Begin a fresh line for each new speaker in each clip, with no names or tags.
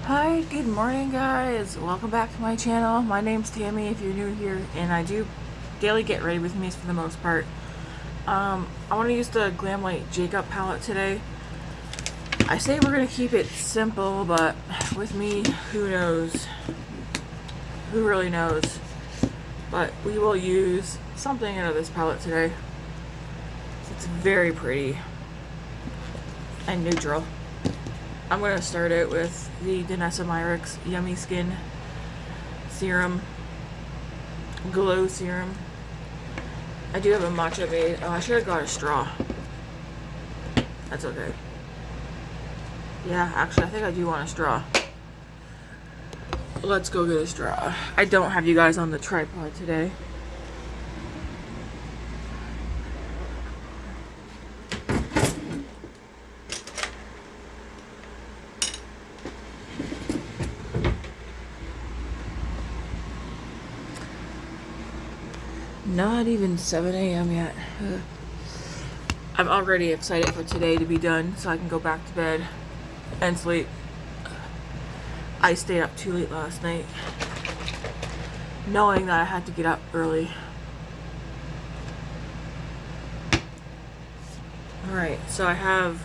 Hi, good morning guys. Welcome back to my channel. My name's Tammy if you're new here, and I do daily get ready with me for the most part. I want to use the Glamlite Jacob palette today. I say we're going to keep it simple, but with me, who knows? Who really knows? But we will use something out of this palette today. It's very pretty and neutral. I'm going to start out with the Danessa Myricks Yummy Skin Serum, Glow Serum. I do have a Mojave. Oh, I should have got a straw. That's okay. Yeah, actually, I think I do want a straw. Let's go get a straw. I don't have you guys on the tripod today. Not even 7 a.m. yet. I'm already excited for today to be done so I can go back to bed and sleep. I stayed up too late last night, knowing that I had to get up early. Alright, so I have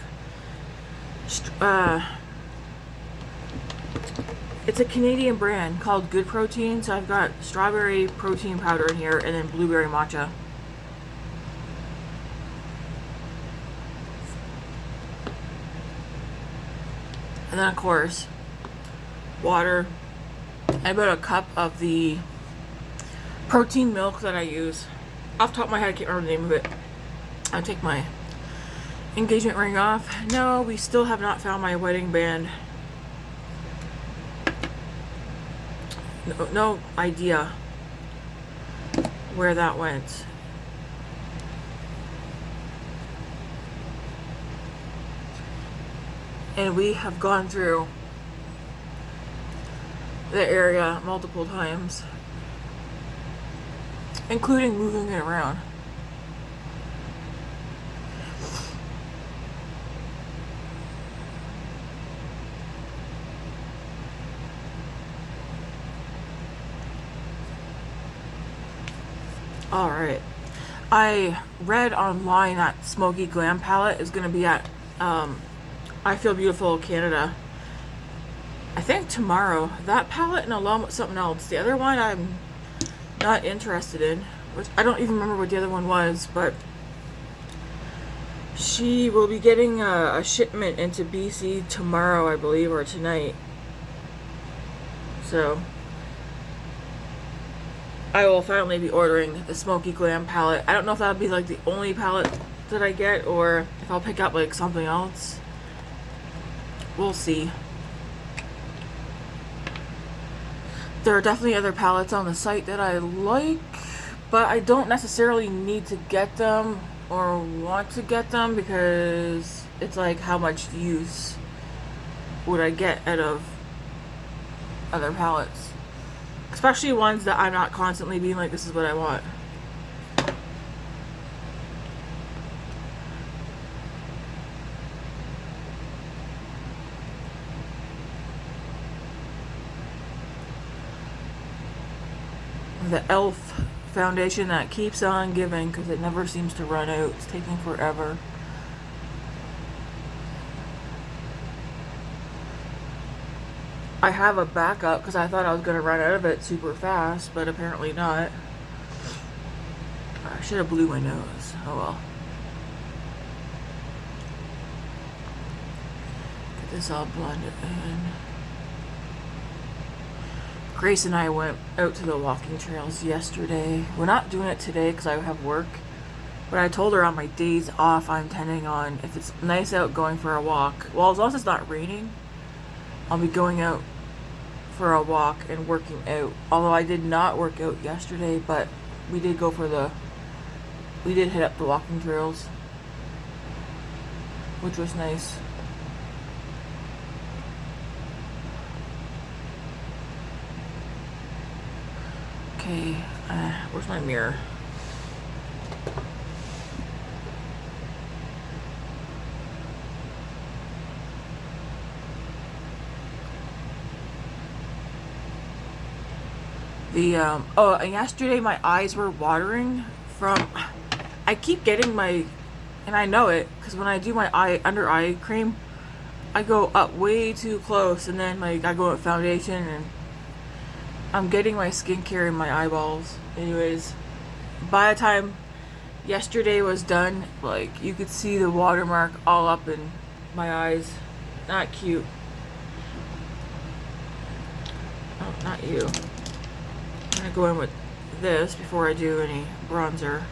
it's a Canadian brand called Good Protein, so I've got strawberry protein powder in here and then blueberry matcha. And then of course, water, and about a cup of the protein milk that I use. Off the top of my head, I can't remember the name of it. I'll take my engagement ring off. No, we still have not found my wedding band. No idea where that went. And we have gone through the area multiple times, including moving it around. Alright, I read online that Smoky Glam palette is going to be at I Feel Beautiful Canada, I think tomorrow. That palette and along with something else. The other one I'm not interested in, which I don't even remember what the other one was, but she will be getting a shipment into BC tomorrow, I believe, or tonight. So I will finally be ordering the Smoky Glam palette. I don't know if that'll be like the only palette that I get or if I'll pick up like something else. We'll see. There are definitely other palettes on the site that I like, but I don't necessarily need to get them or want to get them because it's like, how much use would I get out of other palettes? Especially ones that I'm not constantly being like, this is what I want. The e.l.f. foundation that keeps on giving because it never seems to run out. It's taking forever. I have a backup because I thought I was going to run out of it super fast, but apparently not. I should have blew my nose. Oh well. Get this all blended in. Grace and I went out to the walking trails yesterday. We're not doing it today because I have work, but I told her on my days off I'm intending on, if it's nice out, going for a walk. Well, as long as it's not raining, I'll be going out for a walk and working out. Although I did not work out yesterday, but we did go for we did hit up the walking trails, which was nice. Okay, where's my mirror? The oh, and yesterday my eyes were watering from, I keep getting my, and I know it because when I do my under eye cream, I go up way too close, and then like I go with foundation, and I'm getting my skincare in my eyeballs. Anyways, by the time yesterday was done, like you could see the watermark all up in my eyes. Not cute. Oh, not you. I'm gonna go in with this before I do any bronzer.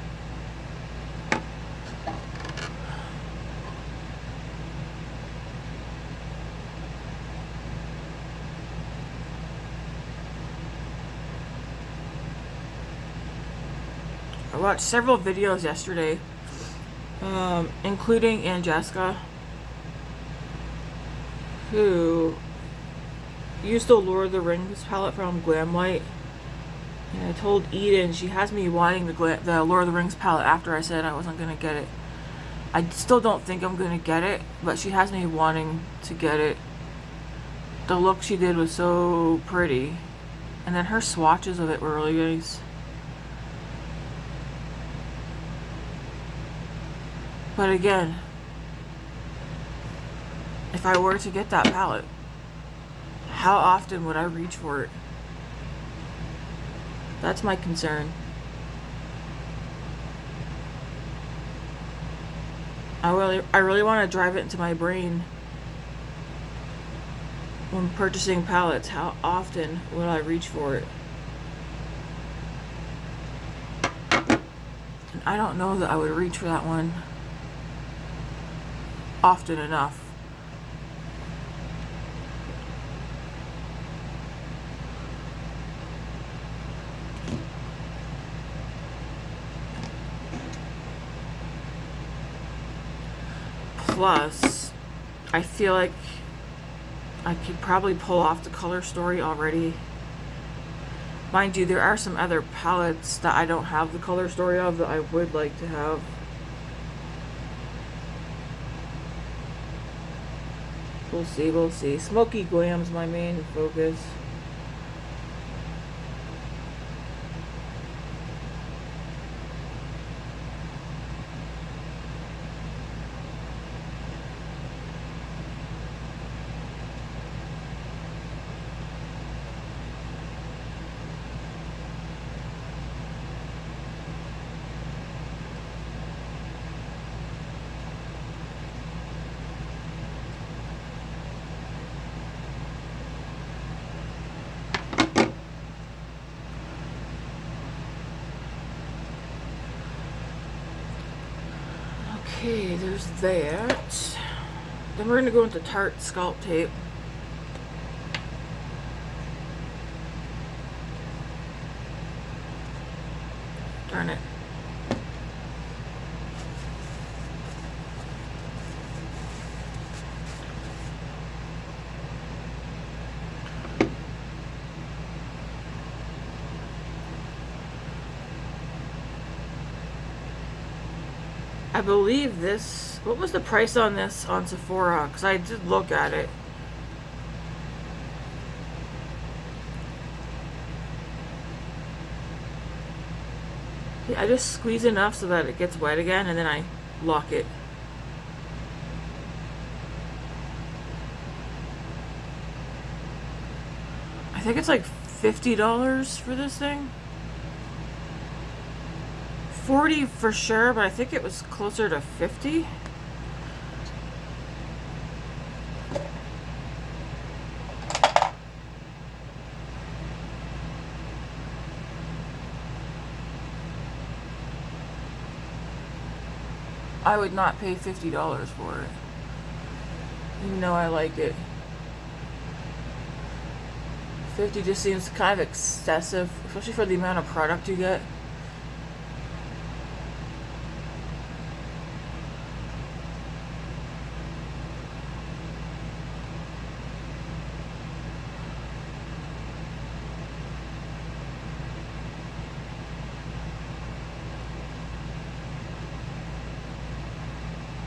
I watched several videos yesterday, including Jessica, who used the Lord of the Rings palette from Glamlite. And I told Eden, she has me wanting the Lord of the Rings palette after I said I wasn't going to get it. I still don't think I'm going to get it, but she has me wanting to get it. The look she did was so pretty. And then her swatches of it were really nice. But again, if I were to get that palette, how often would I reach for it? That's my concern. I really want to drive it into my brain when purchasing palettes. How often would I reach for it? And I don't know that I would reach for that one often enough. Plus, I feel like I could probably pull off the color story already. Mind you, there are some other palettes that I don't have the color story of that I would like to have. We'll see, we'll see. Smoky Glam's my main focus. Okay, there's that. Then we're going to go into Tarte Sculptape. Darn it. I believe this, what was the price on this on Sephora? Because I did look at it. I just squeeze enough so that it gets wet again, and then I lock it. I think it's like $50 for this thing. 40 for sure, but I think it was closer to 50. I would not pay $50 for it, even though I like it. 50 just seems kind of excessive, especially for the amount of product you get.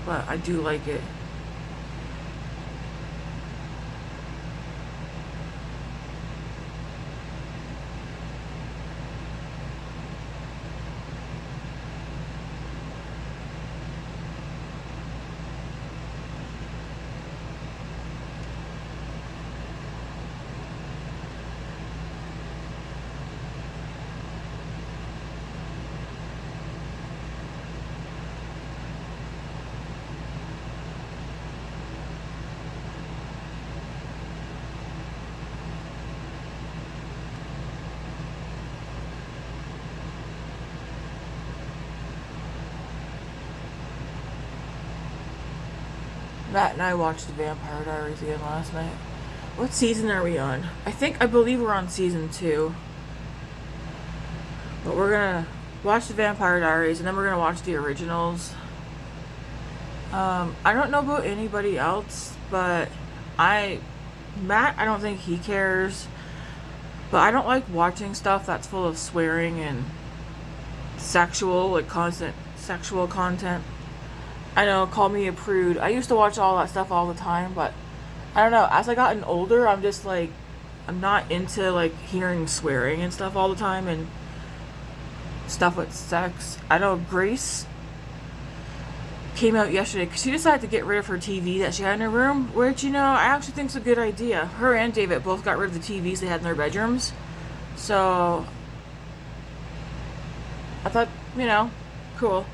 But I do like it. Matt and I watched the Vampire Diaries again last night. What season are we on? I believe we're on season 2. But we're gonna watch the Vampire Diaries and then we're gonna watch the originals. I don't know about anybody else, but Matt, I don't think he cares. But I don't like watching stuff that's full of swearing and sexual, like constant sexual content. I know, call me a prude. I used to watch all that stuff all the time, but I don't know. As I gotten older, I'm just like, I'm not into like hearing swearing and stuff all the time and stuff with sex. I know Grace came out yesterday because she decided to get rid of her TV that she had in her room, which, you know, I actually think is a good idea. Her and David both got rid of the TVs they had in their bedrooms. So I thought, you know, cool.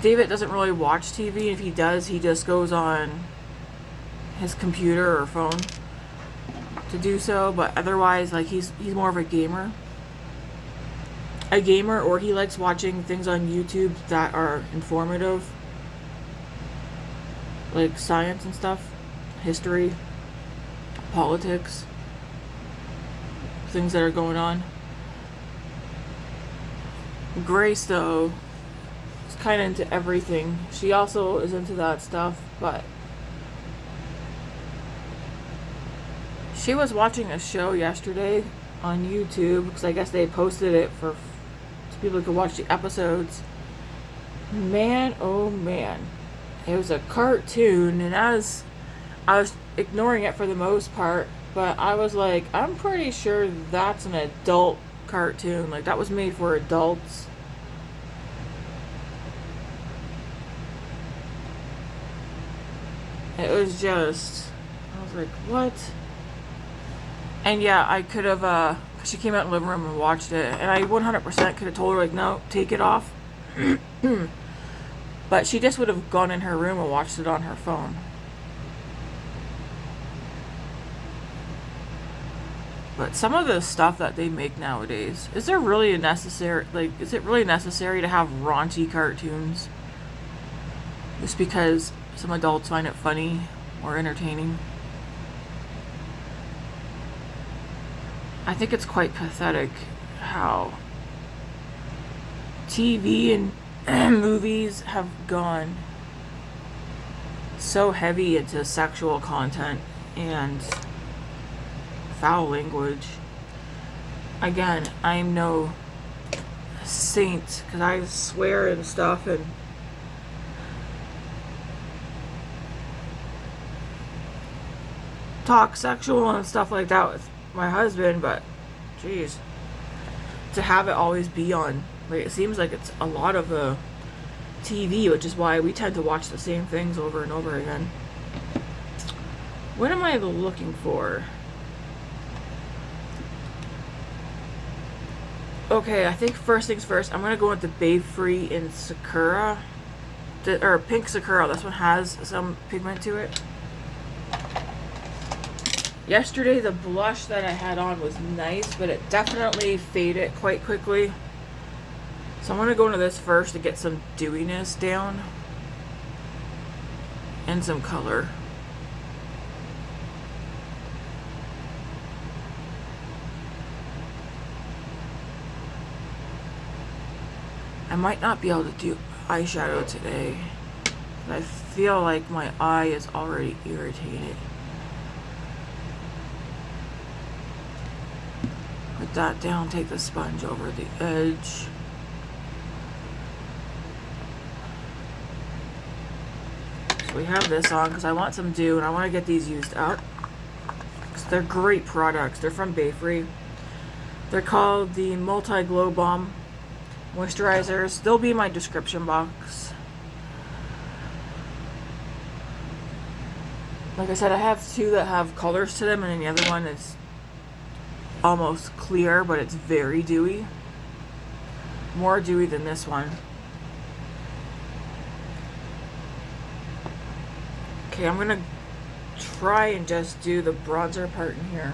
David doesn't really watch TV. If he does, he just goes on his computer or phone to do so. But otherwise, like, he's more of a gamer. Or he likes watching things on YouTube that are informative, like science and stuff, history, politics, things that are going on. Grace, though, is kind of into everything. She also is into that stuff, but she was watching a show yesterday on YouTube because I guess they posted it for people could watch the episodes. Man, oh man, it was a cartoon, and I was ignoring it for the most part, but I was like, I'm pretty sure that's an adult cartoon. Like, that was made for adults. It was just, I was like, what? And yeah, I could have she came out in the living room and watched it, and I 100% could have told her, like, no, take it off. But she just would have gone in her room and watched it on her phone. But some of the stuff that they make nowadays, is it really necessary to have raunchy cartoons just because some adults find it funny or entertaining? I think it's quite pathetic how TV and movies have gone so heavy into sexual content and foul language. Again, I'm no saint because I swear and stuff and talk sexual and stuff like that with my husband, but geez, to have it always be on, like, it seems like it's a lot of the TV, which is why we tend to watch the same things over and over again. What am I looking for? Okay, I think first things first, I'm gonna go with the Bayfree in Sakura, or Pink Sakura. This one has some pigment to it. Yesterday, the blush that I had on was nice, but it definitely faded quite quickly. So I'm going to go into this first to get some dewiness down and some color. I might not be able to do eyeshadow today. I feel like my eye is already irritated. Put that down, take the sponge over the edge. So we have this on because I want some dew and I want to get these used up. Because they're great products. They're from Bayfree. They're called the Multi-Glow Balm Moisturizers. They'll be in my description box. Like I said, I have two that have colors to them, and then the other one is almost clear, but it's very dewy. More dewy than this one. Okay, I'm gonna try and just do the bronzer part in here.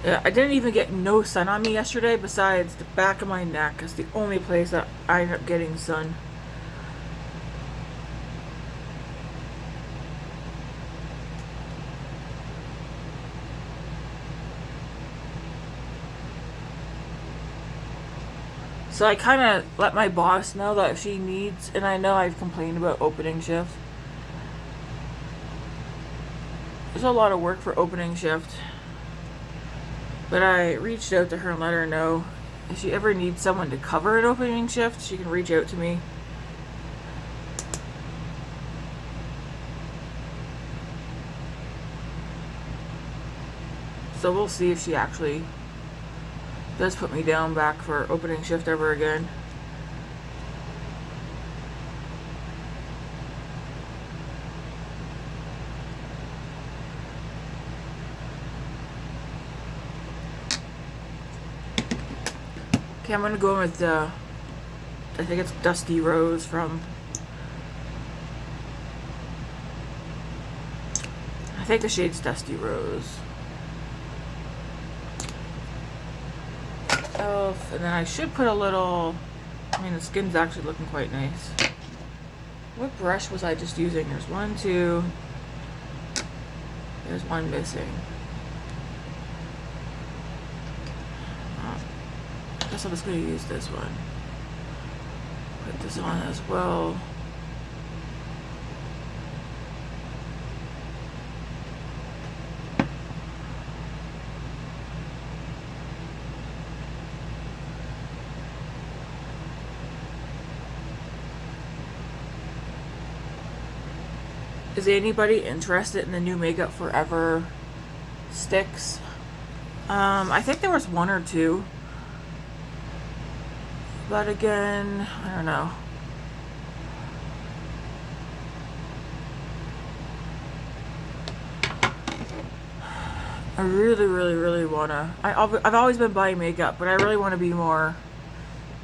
Yeah, I didn't even get no sun on me yesterday besides the back of my neck. It's the only place that I end up getting sun. So I kind of let my boss know that if she needs, and I know I've complained about opening shift. There's a lot of work for opening shift. But I reached out to her and let her know if she ever needs someone to cover an opening shift, she can reach out to me. So we'll see if she actually does put me down back for opening shift ever again. Okay, I'm gonna go in with the, I think it's Dusty Rose from, I think the shade's Dusty Rose. And then I should put a little, I mean the skin's actually looking quite nice. What brush was I just using? There's one, two, there's one missing. I guess I'm just going to use this one. Put this on as well. Is anybody interested in the new Makeup Forever sticks? I think there was one or two. But again, I don't know. I really wanna. I've always been buying makeup, but I really want to be more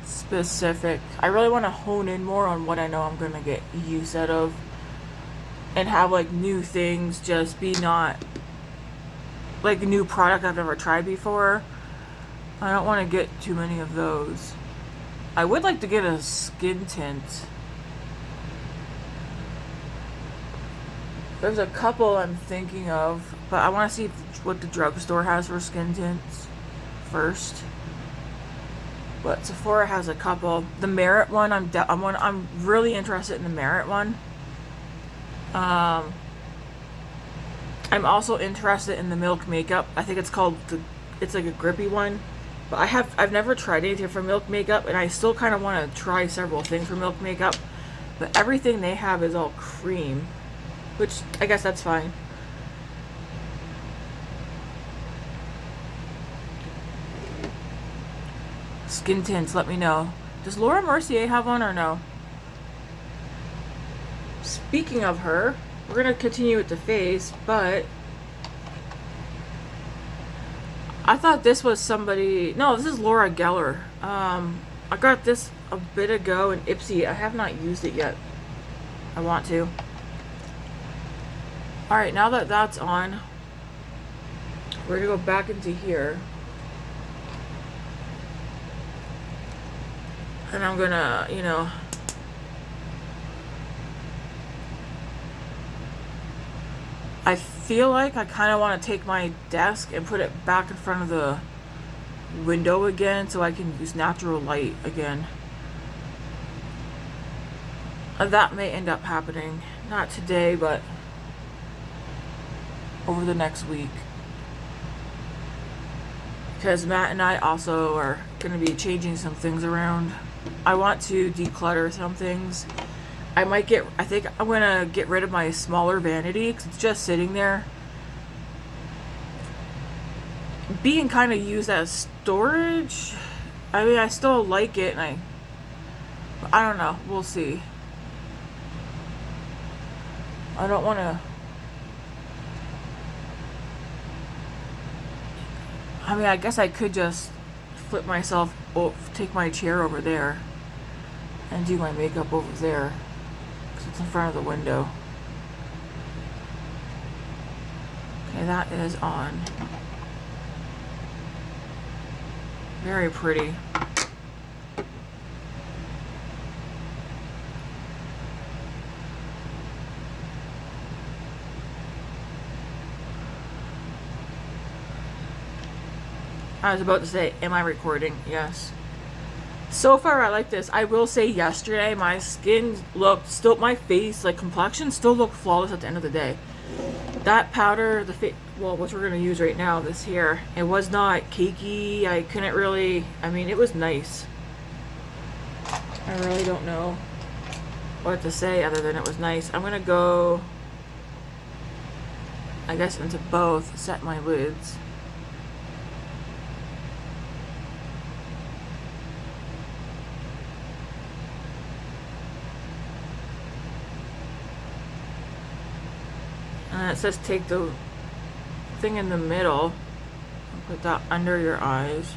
specific. I really want to hone in more on what I know I'm gonna get use out of, and have like new things. Just be not like a new product I've never tried before. I don't want to get too many of those. I would like to get a skin tint. There's a couple I'm thinking of, but I want to see what the drugstore has for skin tints first. But Sephora has a couple. The Merit one, I'm really interested in the Merit one. I'm also interested in the Milk Makeup. I think it's called it's like a grippy one. But I've never tried anything from Milk Makeup, and I still kind of want to try several things from Milk Makeup. But everything they have is all cream, which I guess that's fine. Skin tints, let me know. Does Laura Mercier have one or no? Speaking of her, we're going to continue with the face, but I thought this was somebody. No, this is Laura Geller. I got this a bit ago in Ipsy. I have not used it yet. I want to. Alright, now that that's on, we're going to go back into here. And I'm going to, you know, I feel like I kind of want to take my desk and put it back in front of the window again so I can use natural light again. That may end up happening. Not today, but over the next week. Because Matt and I also are going to be changing some things around. I want to declutter some things. I think I'm going to get rid of my smaller vanity because it's just sitting there being kind of used as storage. I mean, I still like it, and I don't know. We'll see. I don't want to. I mean, I guess I could just flip myself, take my chair over there and do my makeup over there because it's in front of the window. Okay, that is on. Very pretty. I was about to say, am I recording? Yes. So far, I like this. I will say yesterday, my skin looked, still, my face, like complexion, still looked flawless at the end of the day. That powder, well, which we're going to use right now, this here, it was not cakey. I couldn't really, I mean, it was nice. I really don't know what to say other than it was nice. I'm going to go, I guess, into both, set my lids. And it says take the thing in the middle and put that under your eyes.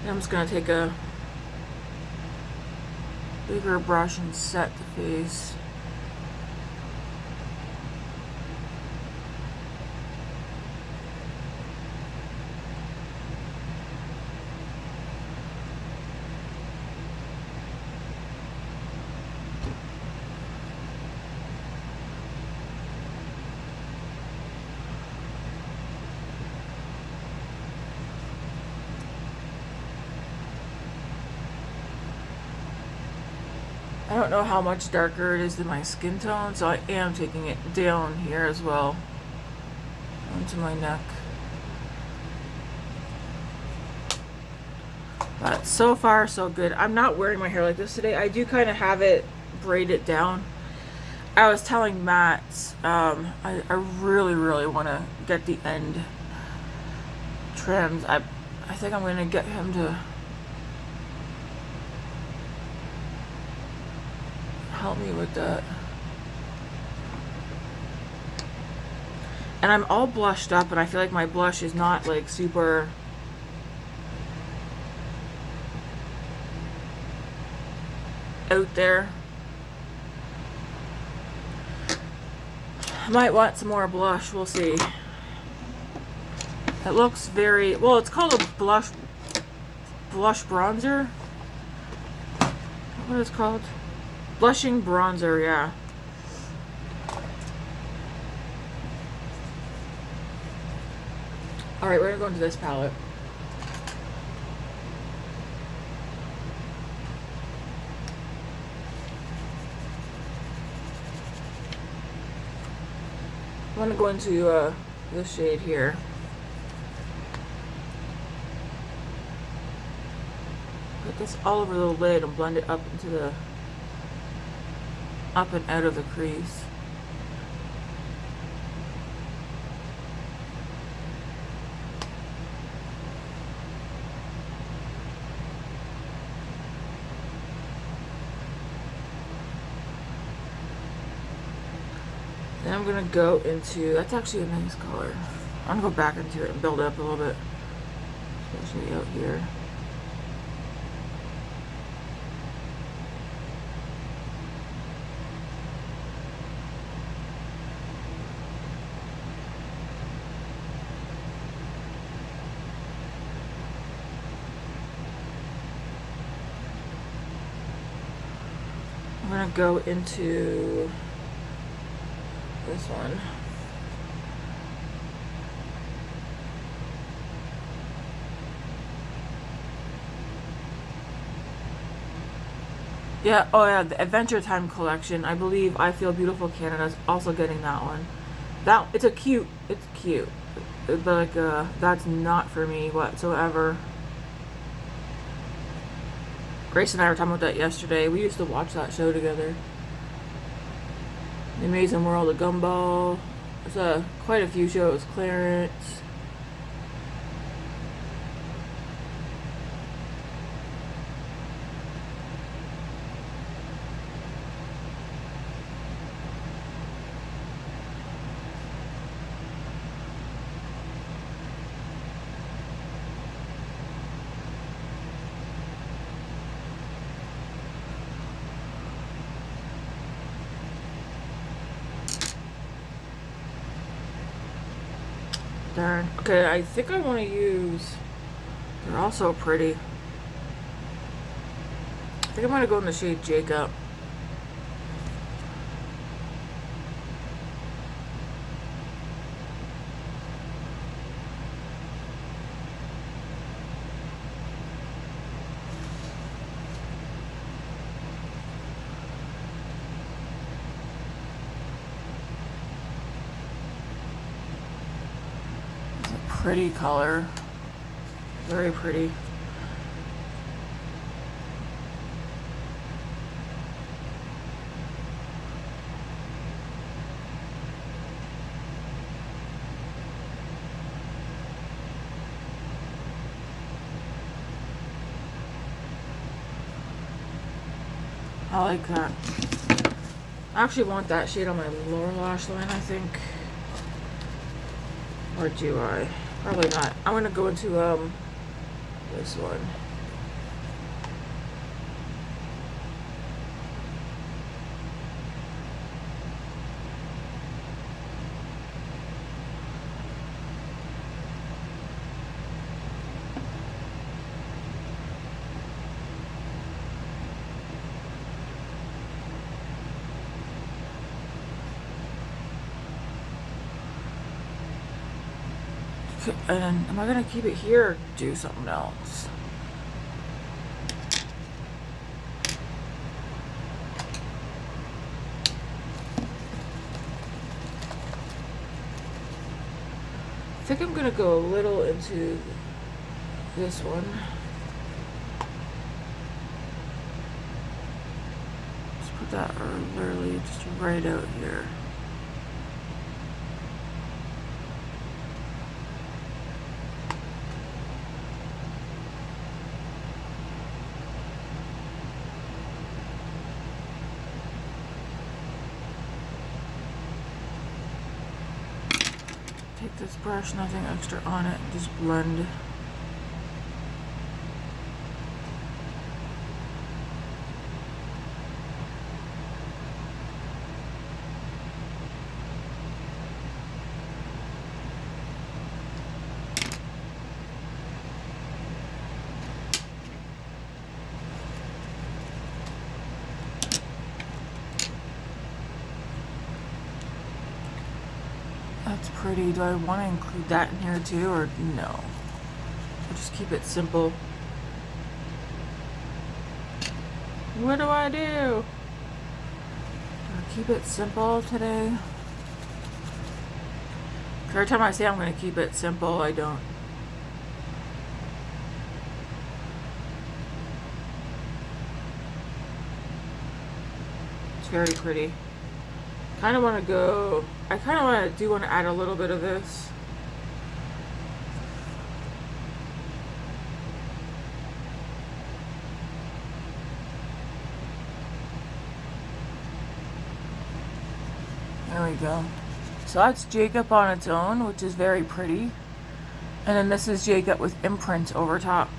And I'm just going to take a bigger brush and set the face. I don't know how much darker it is than my skin tone, so I am taking it down here as well, onto my neck. But so far, so good. I'm not wearing my hair like this today. I do kind of have it braided down. I was telling Matt, I really, really want to get the end trimmed. I think I'm going to get him to help me with that. And I'm all blushed up, and I feel like my blush is not like super out there. I might want some more blush, we'll see. It looks very, well, it's called a blush bronzer. What is it called? Blushing bronzer, yeah. Alright, we're gonna go into this palette. I'm gonna go into this shade here. Put this all over the lid and blend it up into the up and out of the crease. Then I'm gonna go into, that's actually a nice color. I'm gonna go back into it and build it up a little bit, especially out here. I'm gonna go into this one. Yeah, oh yeah, the Adventure Time collection. I believe I Feel Beautiful Canada's also getting that one. It's cute. But like, that's not for me whatsoever. Grace and I were talking about that yesterday. We used to watch that show together. The Amazing World of Gumball. There's quite a few shows. Clarence. turn. Okay, I think I want to use... They're all so pretty. I think I'm going to go in the shade Jacob. Pretty color, very pretty. I like that. I actually want that shade on my lower lash line, I think. Or do I? Probably not. I'm gonna go into this one. And am I gonna keep it here or do something else? I think I'm gonna go a little into this one. Just put that literally just right out here. Take this brush, nothing extra on it, just blend. That's pretty. Do I want to include that in here too, or no? I'll just keep it simple. What do I do? I'll keep it simple today. Every time I say I'm going to keep it simple, I don't. It's very pretty. Kind of want to go, I kind of want to add a little bit of this. There we go. So that's Jacob on its own, which is very pretty. And then this is Jacob with imprint over top.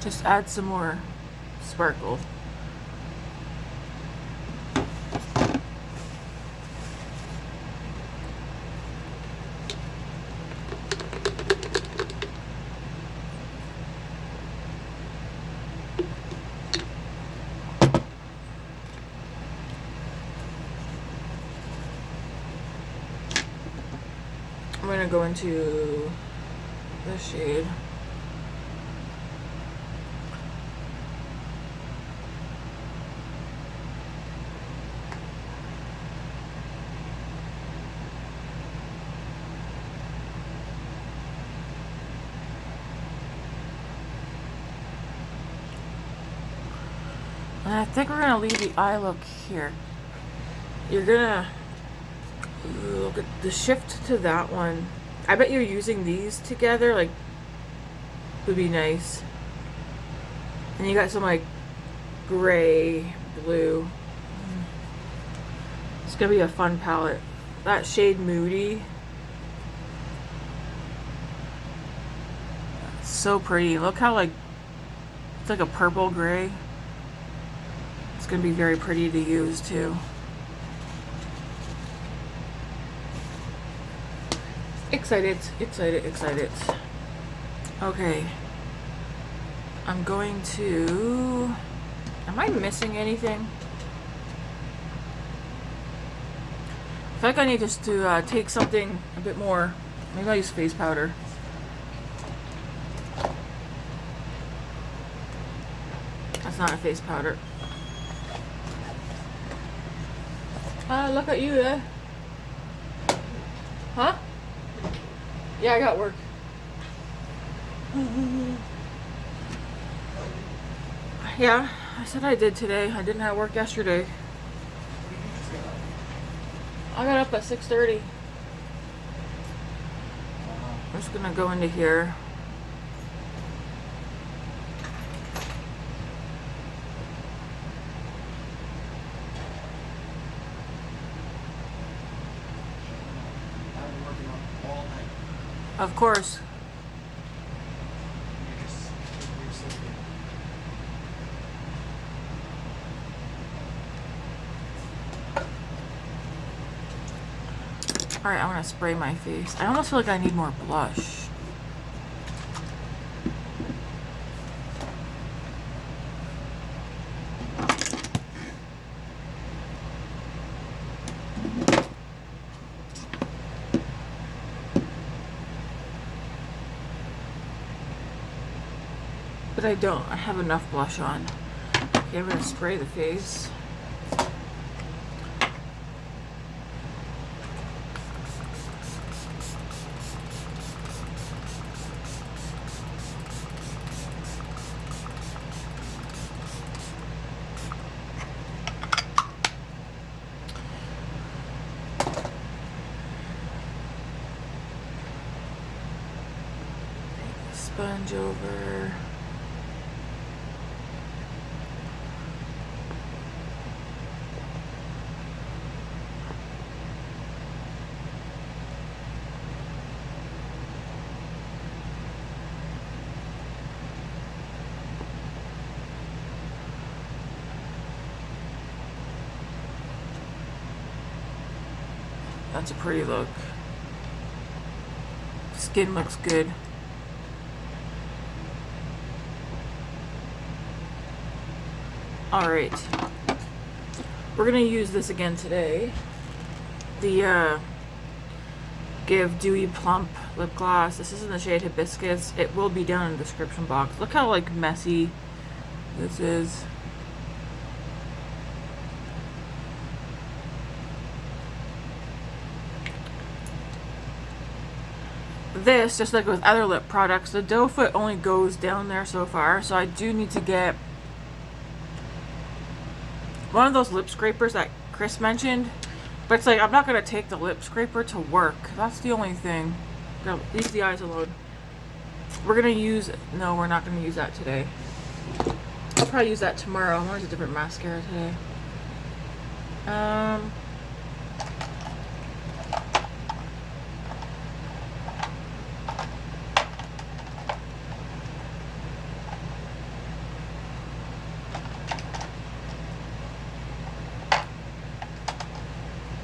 Just add some more sparkle. I'm gonna go into this shade. And I think we're gonna leave the eye look here. You're gonna look at the shift to that one. I bet you're using these together, like, would be nice. And you got some like gray, blue. It's gonna be a fun palette. That shade Moody. so pretty. Look how like it's like a purple gray. It's gonna be very pretty to use too. Excited, excited, excited. Okay. I'm going to... Am I missing anything? I feel like I need just to take something a bit more. Maybe I'll use face powder. That's not a face powder. Look at you, eh? Huh? Yeah, I got work. Yeah, I said I did today. I didn't have work yesterday. I got up at 6:30. I'm just gonna go into here. Of course. Alright, I'm gonna spray my face. I almost feel like I need more blush. But I don't. I have enough blush on. Okay, I'm gonna spray the face. Sponge over. That's a pretty look. Skin looks good. Alright. We're gonna use this again today. The Give Dewyplump lip gloss. This is in the shade Hibiscus. It will be down in the description box. Look how like messy this is. This, just like with other lip products, the doe foot only goes down there so far, so I do need to get one of those lip scrapers that Chris mentioned. But it's like, I'm not going to take the lip scraper to work. That's the only thing. I'm gonna leave the eyes alone. We're going to use... No, we're not going to use that today. I'll probably use that tomorrow. I'm going to use a different mascara today.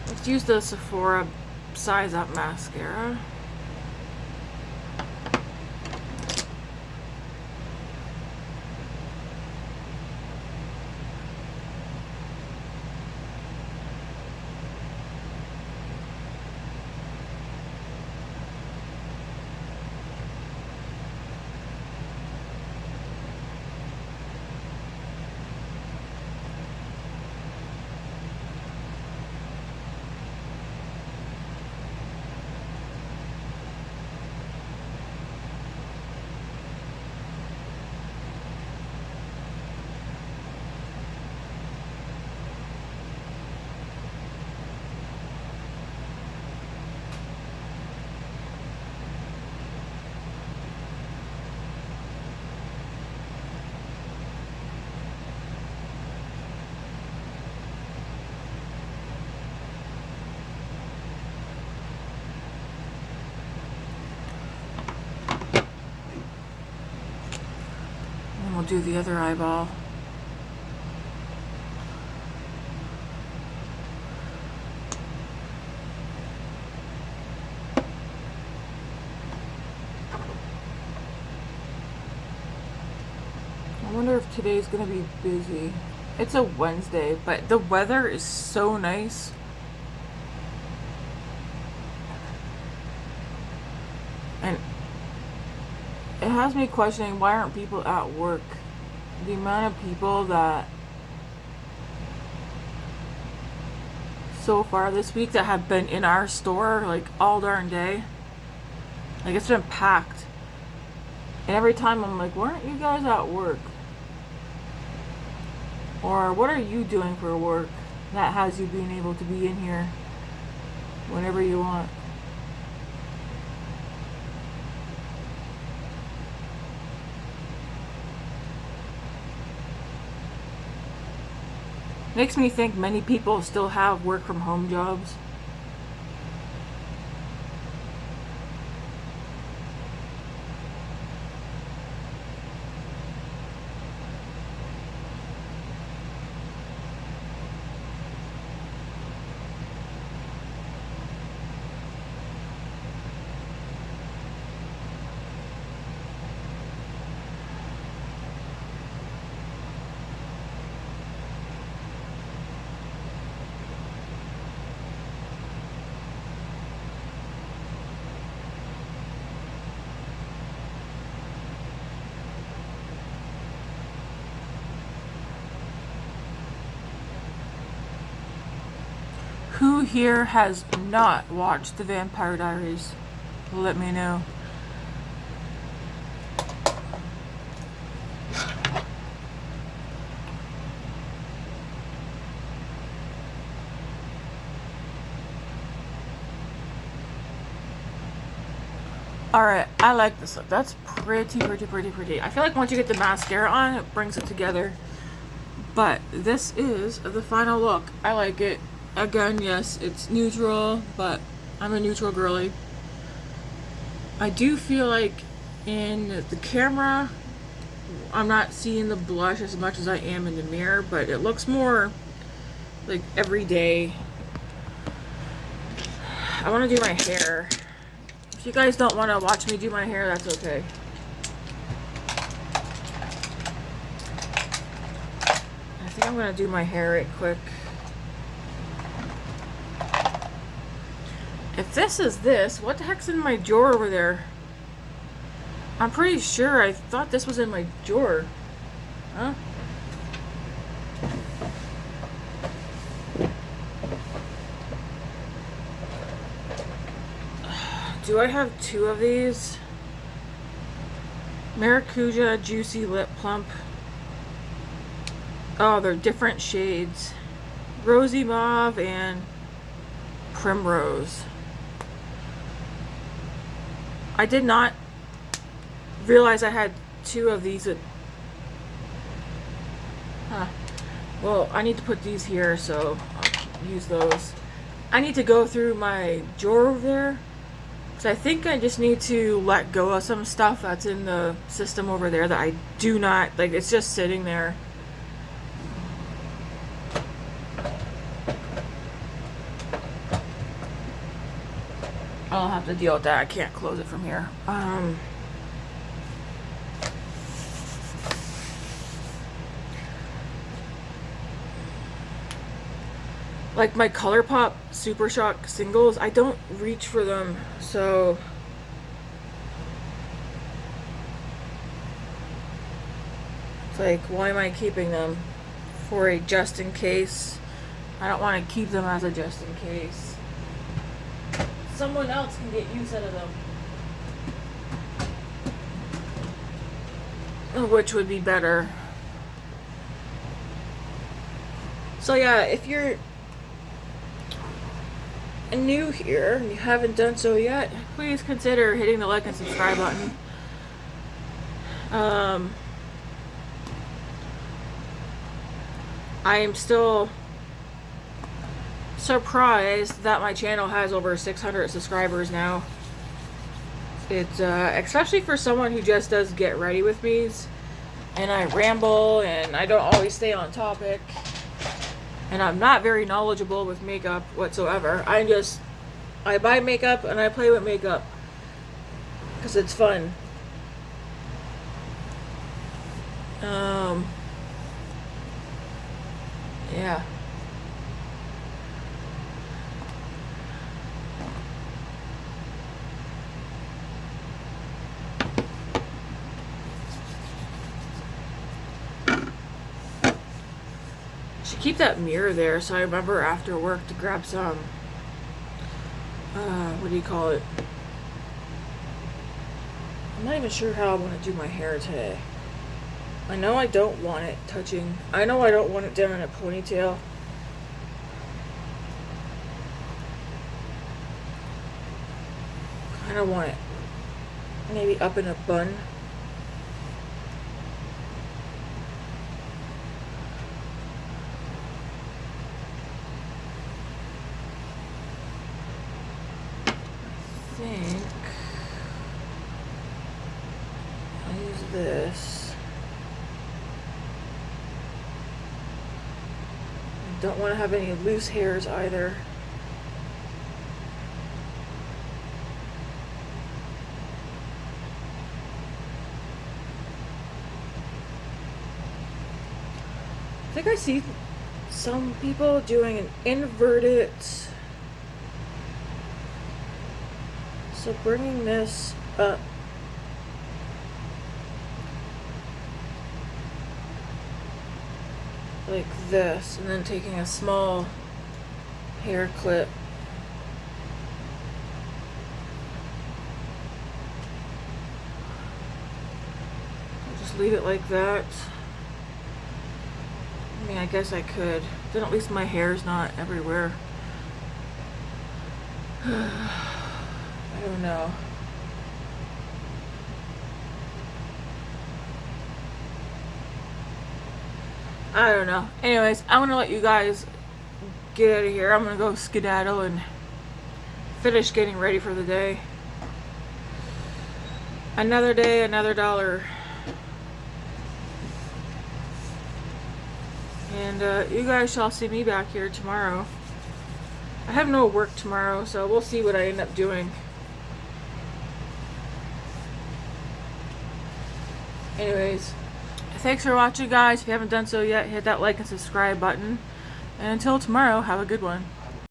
Let's use the Sephora Size Up Mascara. we'll do the other eyeball. I wonder if today's gonna be busy. It's a Wednesday, but the weather is so nice. And it has me questioning, why aren't people at work? The amount of people that so far this week that have been in our store like all darn day. Like, it's been packed. And every time I'm like, why aren't you guys at work? Or what are you doing for work that has you being able to be in here whenever you want? Makes me think many people still have work from home jobs. Who here has not watched The Vampire Diaries? Let me know. Alright, I like this look. That's pretty. I feel like once you get the mascara on, it brings it together. But this is the final look. I like it. Again, yes, it's neutral, but I'm a neutral girly. I do feel like in the camera, I'm not seeing the blush as much as I am in the mirror, but it looks more like everyday. I want to do my hair. If you guys don't want to watch me do my hair, that's okay. I think I'm going to do my hair right quick. If this is this, what the heck's in my drawer over there? I'm pretty sure I thought this was in my drawer. Huh? Do I have two of these? Maracuja Juicy Lip Plump. Oh, they're different shades. Rosy Mauve and Primrose. I did not realize I had two of these. Well, I need to put these here, so I'll use those. I need to go through my drawer over there. So I think I just need to let go of some stuff that's in the system over there that I do not, like, it's just sitting there. I'll have to deal with that. I can't close it from here. Like my ColourPop Super Shock singles, I don't reach for them, so it's like, why am I keeping them? For a just in case. I don't want to keep them as a just in case. Someone else can get use out of them. Which would be better. So yeah, if you're new here and you haven't done so yet, please consider hitting the like and subscribe button. I am still surprised that my channel has over 600 subscribers now. It's especially for someone who just does get ready with me's. and I ramble and I don't always stay on topic. And I'm not very knowledgeable with makeup whatsoever. I buy makeup and I play with makeup because it's fun. Yeah. Should keep that mirror there so I remember after work to grab some, what do you call it? I'm not even sure how I want to do my hair today. I know I don't want it touching. I know I don't want it down in a ponytail. Kind of want it maybe up in a bun. I think I'll use this. Don't want to have any loose hairs either. I think I see some people doing an inverted. So bringing this up. Like this, and then taking a small hair clip. I'll just leave it like that. I mean, I guess I could. Then at least my hair's not everywhere. I don't know. I don't know. Anyways, I'm gonna let you guys get out of here. I'm gonna go skedaddle and finish getting ready for the day. Another day, another dollar. And you guys shall see me back here tomorrow. I have no work tomorrow, so we'll see what I end up doing. Anyways, thanks for watching, guys. If you haven't done so yet, hit that like and subscribe button. And until tomorrow, have a good one.